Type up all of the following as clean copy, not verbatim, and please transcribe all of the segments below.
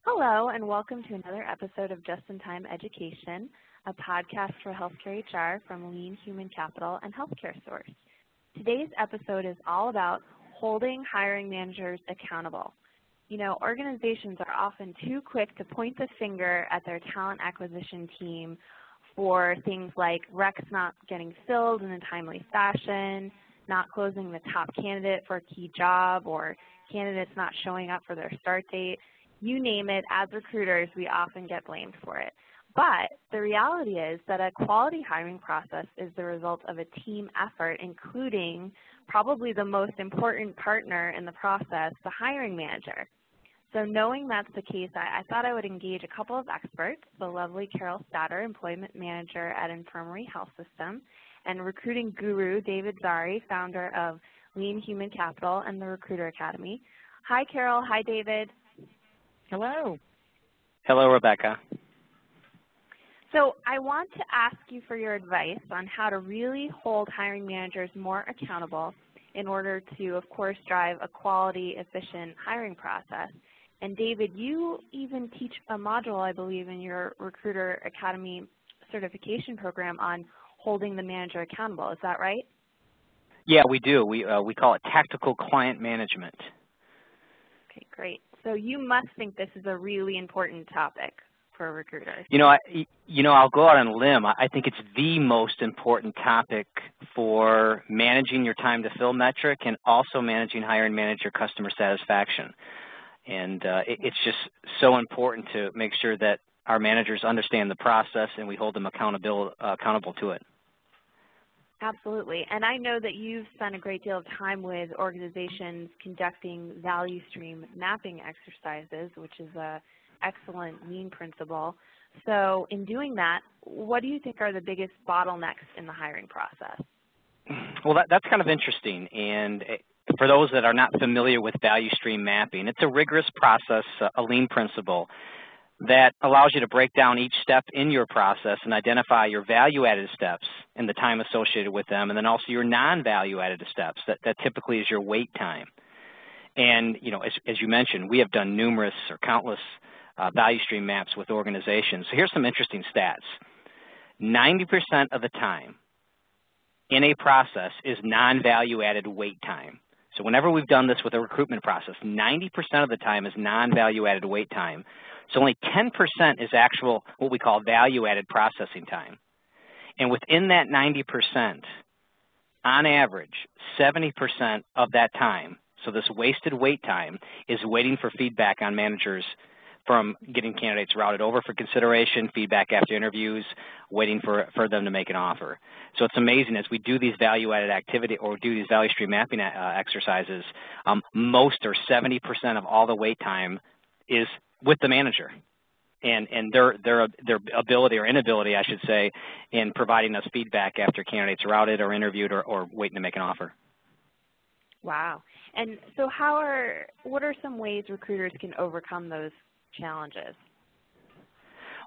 Hello, and welcome to another episode of Just in Time Education, a podcast for healthcare HR from Lean Human Capital and Healthcare Source. Today's episode is all about holding hiring managers accountable. You know, organizations are often too quick to point the finger at their talent acquisition team for things like recs not getting filled in a timely fashion, not closing the top candidate for a key job, or candidates not showing up for their start date. You name it, as recruiters, we often get blamed for it. But the reality is that a quality hiring process is the result of a team effort, including probably the most important partner in the process, the hiring manager. So knowing that's the case, I thought I would engage a couple of experts, the lovely Carol Statter, Employment Manager at Infirmary Health System, and recruiting guru David Zari, founder of Lean Human Capital and the Recruiter Academy. Hi, Carol. Hi, David. Hello. Hello, Rebecca. So I want to ask you for your advice on how to really hold hiring managers more accountable in order to, of course, drive a quality, efficient hiring process. And David, you even teach a module, I believe, in your Recruiter Academy certification program on holding the manager accountable. Is that right? Yeah, we do. We call it tactical client management. Okay, great. So you must think this is a really important topic for recruiters. I'll go out on a limb. I think it's the most important topic for managing your time to fill metric and also managing hiring manager customer satisfaction. And it's just so important to make sure that our managers understand the process and we hold them accountable to it. Absolutely. And I know that you've spent a great deal of time with organizations conducting value stream mapping exercises, which is an excellent Lean principle. So in doing that, what do you think are the biggest bottlenecks in the hiring process? Well, that's kind of interesting. And for those that are not familiar with value stream mapping, it's a rigorous process, a Lean principle, that allows you to break down each step in your process and identify your value-added steps and the time associated with them, and then also your non-value-added steps. That typically is your wait time. And, as you mentioned, we have done numerous or countless value stream maps with organizations. So here's some interesting stats. 90% of the time in a process is non-value-added wait time. So whenever we've done this with a recruitment process, 90% of the time is non-value-added wait time. So only 10% is actual what we call value-added processing time. And within that 90%, on average, 70% of that time, so this wasted wait time, is waiting for feedback on managers from getting candidates routed over for consideration, feedback after interviews, waiting for them to make an offer. So it's amazing as we do these value-added activity or do these value stream mapping exercises, most or 70% of all the wait time is with the manager and their ability or inability, I should say, in providing us feedback after candidates are routed or interviewed or waiting to make an offer. Wow. And so what are some ways recruiters can overcome those challenges?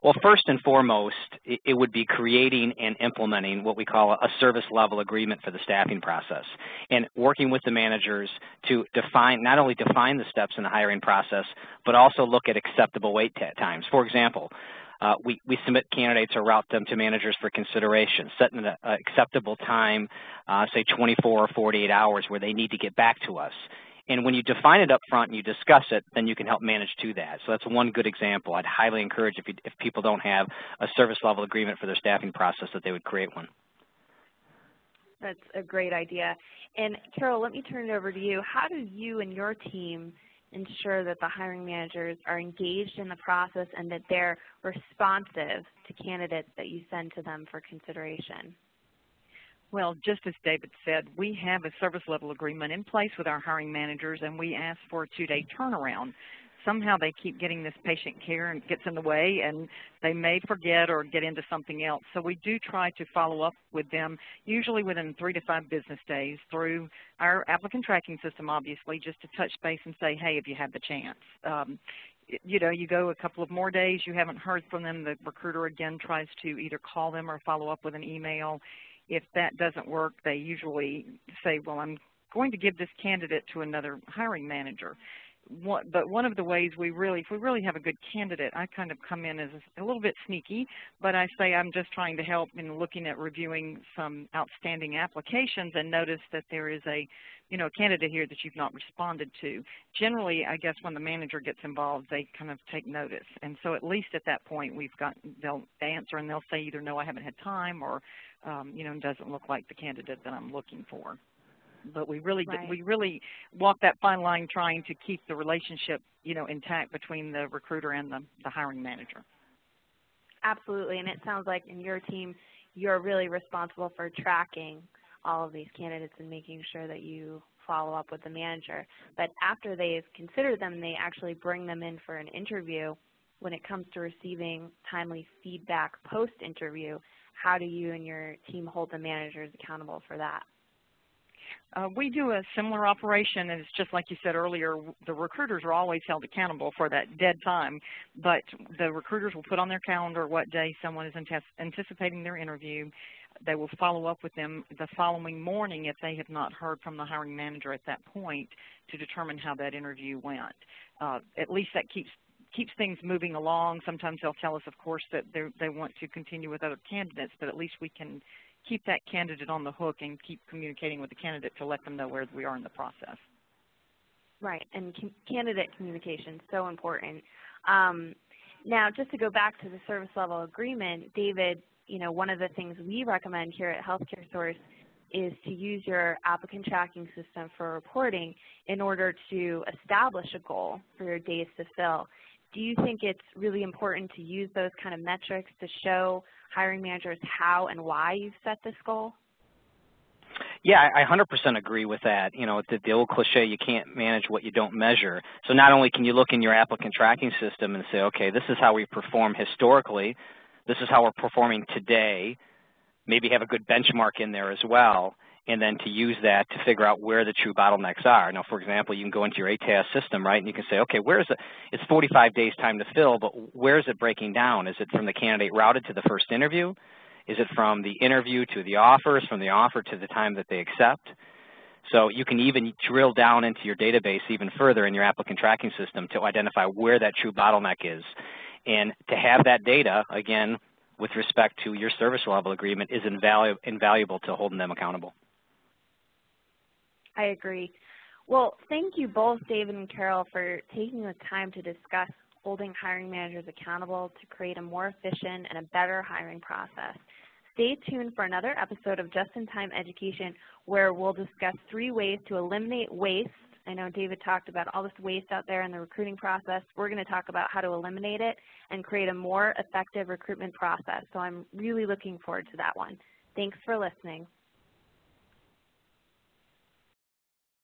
Well, first and foremost, it would be creating and implementing what we call a service level agreement for the staffing process and working with the managers to not only define the steps in the hiring process, but also look at acceptable wait times. For example, we submit candidates or route them to managers for consideration, setting an acceptable time, say 24 or 48 hours where they need to get back to us. And when you define it up front and you discuss it, then you can help manage to that. So that's one good example. I'd highly encourage if people don't have a service level agreement for their staffing process that they would create one. That's a great idea. And Carol, let me turn it over to you. How do you and your team ensure that the hiring managers are engaged in the process and that they're responsive to candidates that you send to them for consideration? Well, just as David said, we have a service level agreement in place with our hiring managers, and we ask for a 2-day turnaround. Somehow they keep getting this patient care and it gets in the way, and they may forget or get into something else. So we do try to follow up with them, usually within 3 to 5 business days through our applicant tracking system, obviously, just to touch base and say, hey, if you have the chance. You go a couple of more days, you haven't heard from them, the recruiter again tries to either call them or follow up with an email. If that doesn't work, they usually say, well, I'm going to give this candidate to another hiring manager. one of the ways if we really have a good candidate, I kind of come in as a little bit sneaky, but I say I'm just trying to help in looking at reviewing some outstanding applications and notice that there is a candidate here that you've not responded to. Generally, I guess when the manager gets involved, they kind of take notice. And so at least at that point, they'll answer and they'll say either, no, I haven't had time, or, it doesn't look like the candidate that I'm looking for. But we really walk that fine line trying to keep the relationship, intact between the recruiter and the hiring manager. Absolutely, and it sounds like in your team, you're really responsible for tracking all of these candidates and making sure that you follow up with the manager. But after they've considered them, they actually bring them in for an interview. When it comes to receiving timely feedback post-interview, how do you and your team hold the managers accountable for that? We do a similar operation, and it's just like you said earlier, the recruiters are always held accountable for that dead time, but the recruiters will put on their calendar what day someone is anticipating their interview. They will follow up with them the following morning if they have not heard from the hiring manager at that point to determine how that interview went. At least that keeps things moving along. Sometimes they'll tell us, of course, that they want to continue with other candidates, but at least we can keep that candidate on the hook and keep communicating with the candidate to let them know where we are in the process. Right, and candidate communication is so important. Now, just to go back to the service level agreement, David, one of the things we recommend here at Healthcare Source is to use your applicant tracking system for reporting in order to establish a goal for your days to fill. Do you think it's really important to use those kind of metrics to show hiring managers how and why you've set this goal? Yeah, I 100% agree with that. The old cliche, you can't manage what you don't measure. So not only can you look in your applicant tracking system and say, okay, this is how we perform historically, this is how we're performing today, maybe have a good benchmark in there as well, and then to use that to figure out where the true bottlenecks are. Now, for example, you can go into your ATAS system, right, and you can say, okay, it's 45 days time to fill, but where is it breaking down? Is it from the candidate routed to the first interview? Is it from the interview to the offers, from the offer to the time that they accept? So you can even drill down into your database even further in your applicant tracking system to identify where that true bottleneck is. And to have that data, again, with respect to your service level agreement, is invaluable to holding them accountable. I agree. Well, thank you both, David and Carol, for taking the time to discuss holding hiring managers accountable to create a more efficient and a better hiring process. Stay tuned for another episode of Just-in-Time Education, where we'll discuss 3 ways to eliminate waste. I know David talked about all this waste out there in the recruiting process. We're going to talk about how to eliminate it and create a more effective recruitment process. So I'm really looking forward to that one. Thanks for listening.